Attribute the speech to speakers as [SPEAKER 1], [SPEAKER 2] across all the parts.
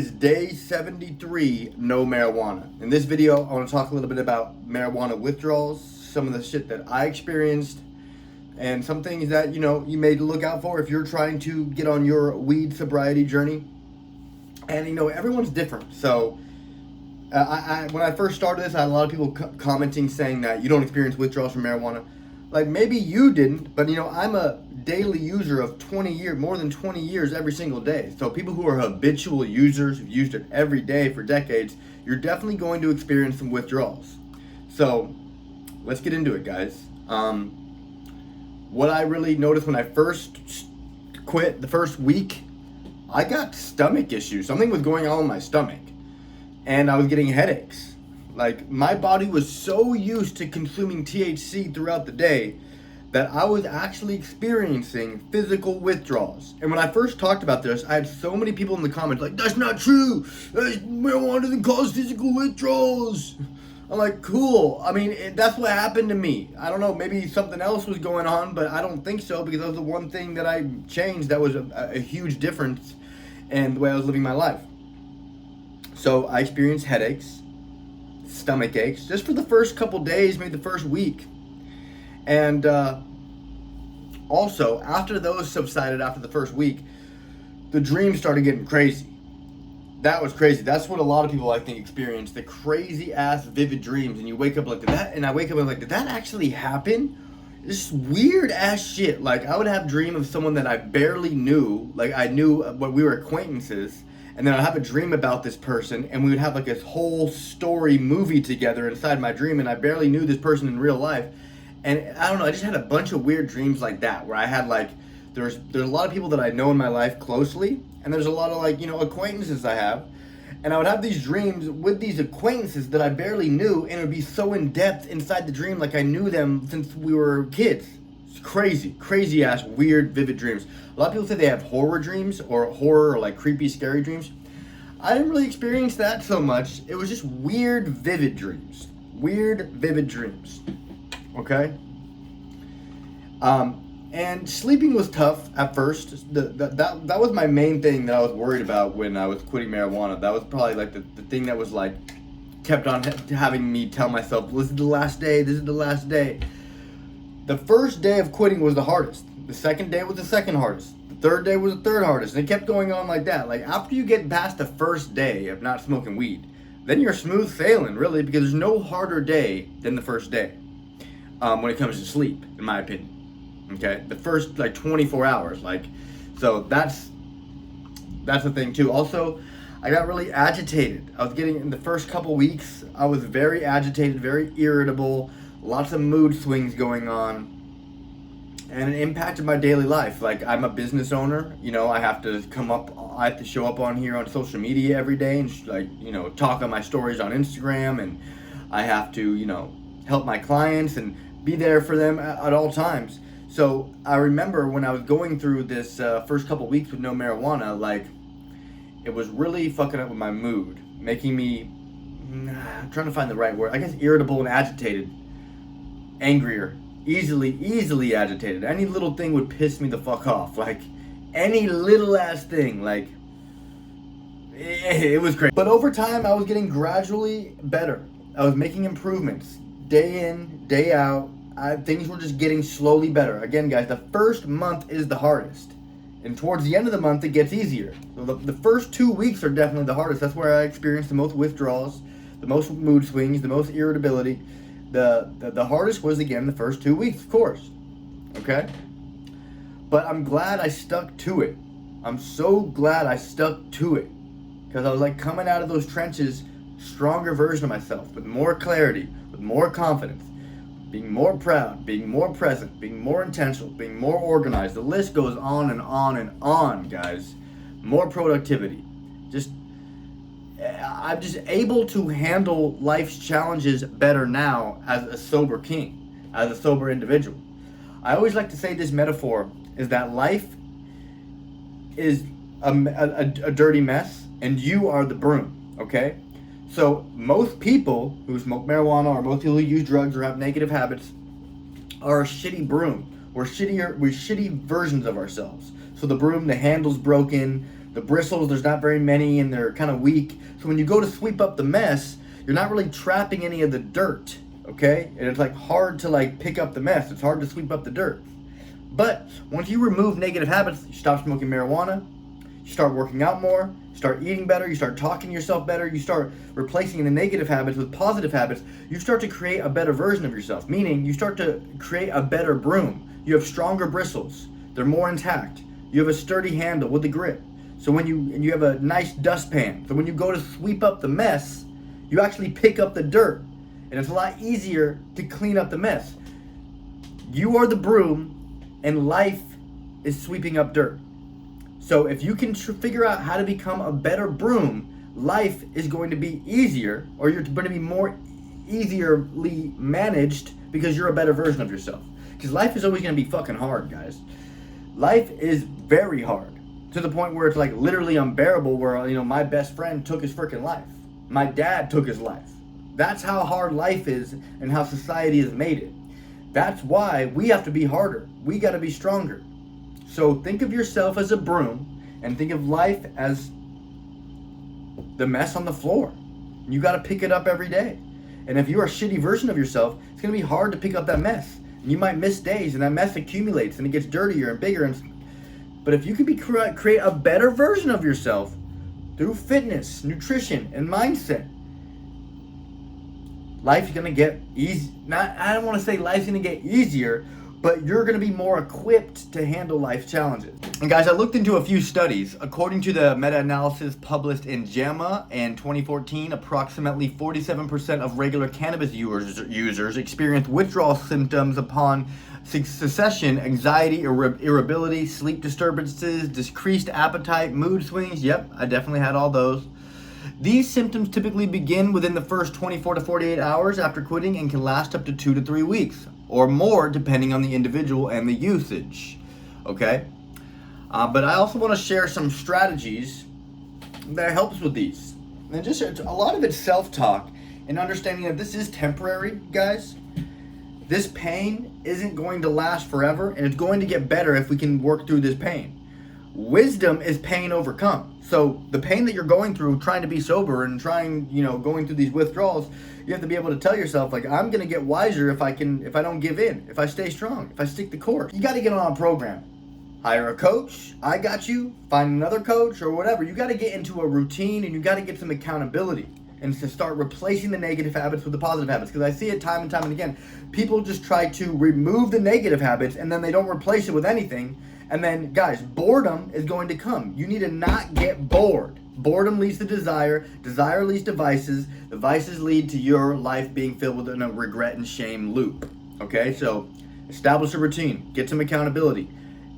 [SPEAKER 1] It's day 73, no marijuana. In this video, I want to talk a little bit about marijuana withdrawals, some of the shit that I experienced, and some things that, you may look out for if you're trying to get on your weed sobriety journey. And, everyone's different. So, when I first started this, I had a lot of people commenting saying that you don't experience withdrawals from marijuana. Like, maybe you didn't, but, I'm a daily user of 20 years, more than 20 years every single day. So people who are habitual users, who've used it every day for decades, you're definitely going to experience some withdrawals. So let's get into it, guys. What I really noticed when I first quit the first week, I got stomach issues. Something was going on with my stomach, and I was getting headaches. Like, my body was so used to consuming THC throughout the day that I was actually experiencing physical withdrawals. And when I first talked about this, I had so many people in the comments like, that's not true. Marijuana doesn't cause physical withdrawals. I'm like, cool. I mean, that's what happened to me. I don't know, maybe something else was going on, but I don't think so, because that was the one thing that I changed that was a huge difference in the way I was living my life. So I experienced headaches, stomach aches, just for the first couple days, maybe the first week. And also, after those subsided after the first week, the dreams started getting crazy. That was crazy. That's what a lot of people, I think, experience, the crazy ass vivid dreams. And you wake up like, that, and I wake up and I'm like, did that actually happen? This weird ass shit. Like, I would have a dream of someone that I barely knew. Like, I knew when we were acquaintances. And then I'd have a dream about this person, and we would have like this whole story movie together inside my dream, and I barely knew this person in real life. And I don't know, I just had a bunch of weird dreams like that, where I had like, there's a lot of people that I know in my life closely, and there's a lot of like, acquaintances I have. And I would have these dreams with these acquaintances that I barely knew, and it would be so in depth inside the dream, like I knew them since we were kids. It's crazy ass, weird, vivid dreams. A lot of people say they have horror dreams, or horror, or like creepy, scary dreams. I didn't really experience that so much. It was just weird, vivid dreams. Okay? And sleeping was tough at first. That was my main thing that I was worried about when I was quitting marijuana. That was probably like the thing that was like, kept on having me tell myself, this is the last day. The first day of quitting was the hardest. The second day was the second hardest. The third day was the third hardest. And it kept going on like that. Like, after you get past the first day of not smoking weed, then you're smooth sailing, really, because there's no harder day than the first day. When it comes to sleep, in my opinion. Okay? The first, 24 hours. So that's the thing, too. Also, I got really agitated. In the first couple weeks, I was very agitated, very irritable, lots of mood swings going on. And it impacted my daily life. Like, I'm a business owner. I have to show up on here on social media every day and, talk on my stories on Instagram. And I have to, help my clients and be there for them at all times. So I remember when I was going through this first couple weeks with no marijuana, it was really fucking up with my mood, making me, I'm trying to find the right word, I guess irritable and agitated, angrier, easily agitated. Any little thing would piss me the fuck off, any little ass thing, it was crazy. But over time, I was getting gradually better. I was making improvements. Day in, day out, things were just getting slowly better. Again, guys, the first month is the hardest. And towards the end of the month, it gets easier. So the first 2 weeks are definitely the hardest. That's where I experienced the most withdrawals, the most mood swings, the most irritability. The hardest was, again, the first 2 weeks, of course. Okay? But I'm glad I stuck to it. I'm so glad I stuck to it. Because I was coming out of those trenches, stronger version of myself, with more clarity, with more confidence, being more proud, being more present, being more intentional, being more organized. The list goes on and on and on, guys. More productivity. I'm just able to handle life's challenges better now as a sober king, as a sober individual. I always like to say this metaphor is that life is a dirty mess, and you are the broom, okay? So most people who smoke marijuana, or most people who use drugs or have negative habits, are a shitty broom. We're shitty versions of ourselves. So the broom, the handle's broken, The bristles, there's not very many and they're kind of weak. So when you go to sweep up the mess, you're not really trapping any of the dirt, okay? And it's like hard to like pick up the mess. It's hard to sweep up the dirt. But once you remove negative habits, you stop smoking marijuana, you start working out more, you start eating better, you start talking to yourself better, you start replacing the negative habits with positive habits, you start to create a better version of yourself. Meaning you start to create a better broom. You have stronger bristles. They're more intact. You have a sturdy handle with the grip. So when you have a nice dustpan. So when you go to sweep up the mess, you actually pick up the dirt. And it's a lot easier to clean up the mess. You are the broom and life is sweeping up dirt. So if you can figure out how to become a better broom, life is going to be easier, or you're going to be more easily managed because you're a better version of yourself. Because life is always going to be fucking hard, guys. Life is very hard. To the point where it's like literally unbearable, where, you know, my best friend took his freaking life. My dad took his life. That's how hard life is and how society has made it. That's why we have to be harder. We got to be stronger. So think of yourself as a broom and think of life as the mess on the floor. You got to pick it up every day. And if you're a shitty version of yourself, it's going to be hard to pick up that mess. And you might miss days and that mess accumulates and it gets dirtier and bigger. But if you can create a better version of yourself through fitness, nutrition, and mindset, life's gonna get easy. I don't want to say life's gonna get easier, but you're gonna be more equipped to handle life's challenges. And guys, I looked into a few studies. According to the meta-analysis published in JAMA in 2014, approximately 47% of regular cannabis users experienced withdrawal symptoms upon cessation, anxiety, irritability, sleep disturbances, decreased appetite, mood swings. Yep, I definitely had all those. These symptoms typically begin within the first 24 to 48 hours after quitting and can last up to 2 to 3 weeks or more depending on the individual and the usage. Okay? But I also want to share some strategies that helps with these. And just a lot of it's self-talk and understanding that this is temporary, guys. This pain isn't going to last forever, and it's going to get better if we can work through this pain. Wisdom is pain overcome. So the pain that you're going through, trying to be sober and going through these withdrawals, you have to be able to tell yourself, like, I'm gonna get wiser if I don't give in, if I stay strong, if I stick the course. You gotta get on a program. Hire a coach, I got you, find another coach or whatever. You gotta get into a routine and you gotta get some accountability and to start replacing the negative habits with the positive habits. Because I see it time and time and again. People just try to remove the negative habits and then they don't replace it with anything. And then, guys, boredom is going to come. You need to not get bored. Boredom leads to desire. Desire leads to vices. The vices lead to your life being filled with a regret and shame loop. Okay, so establish a routine. Get some accountability.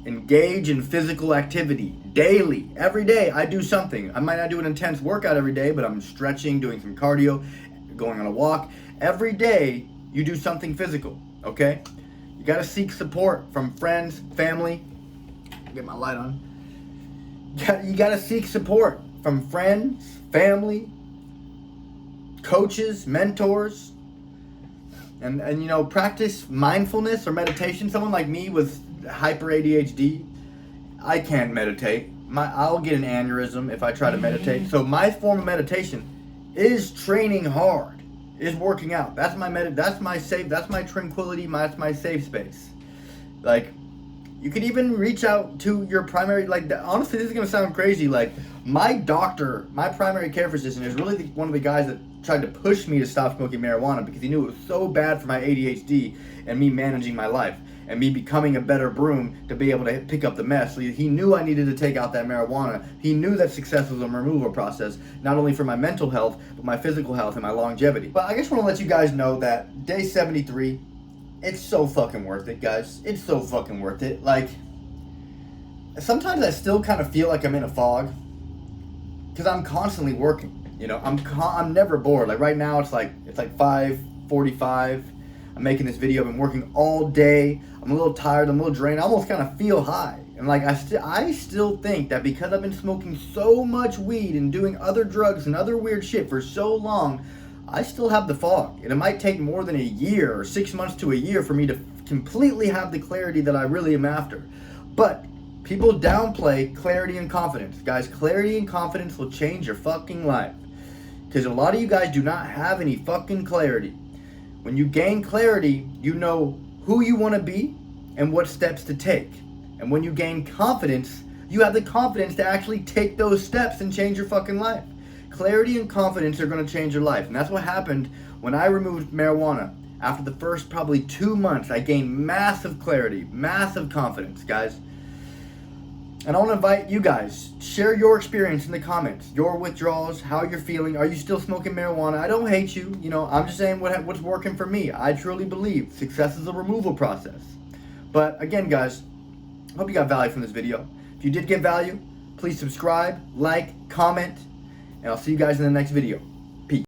[SPEAKER 1] Engage in physical activity daily. Every day I do something. I might not do an intense workout every day, but I'm stretching, doing some cardio, going on a walk. Every day you do something physical, okay? You got to seek support from friends, family. Get my light on. You got to seek support from friends, family, coaches, mentors, and practice mindfulness or meditation. Someone like me with hyper ADHD, I can't meditate. I'll get an aneurysm if I try to meditate. So my form of meditation is training hard, is working out. That's my that's my tranquility, that's my safe space. Like, you could even reach out to your primary, honestly, this is going to sound crazy. Like, my doctor, my primary care physician is really one of the guys that tried to push me to stop smoking marijuana because he knew it was so bad for my ADHD and me managing my life and me becoming a better broom to be able to pick up the mess. So he knew I needed to take out that marijuana. He knew that success was a removal process, not only for my mental health, but my physical health and my longevity. But I just want to let you guys know that day 73, it's so fucking worth it, guys. It's so fucking worth it. Like, sometimes I still kind of feel like I'm in a fog because I'm constantly working. I'm never bored. Like right now, it's like 5:45. I'm making this video. I've been working all day. I'm a little tired. I'm a little drained. I almost kind of feel high. And like I still think that because I've been smoking so much weed and doing other drugs and other weird shit for so long, I still have the fog. And it might take more than a year or 6 months to a year for me to completely have the clarity that I really am after. But People downplay clarity and confidence. Guys, clarity and confidence will change your fucking life. Because a lot of you guys do not have any fucking clarity. When you gain clarity, you know who you want to be and what steps to take. And when you gain confidence, you have the confidence to actually take those steps and change your fucking life. Clarity and confidence are going to change your life. And that's what happened when I removed marijuana. After the first probably 2 months, I gained massive clarity, massive confidence, guys. And I want to invite you guys, share your experience in the comments, your withdrawals, how you're feeling. Are you still smoking marijuana? I don't hate you. You know, I'm just saying what's working for me. I truly believe success is a removal process. But again, guys, I hope you got value from this video. If you did get value, please subscribe, like, comment, and I'll see you guys in the next video.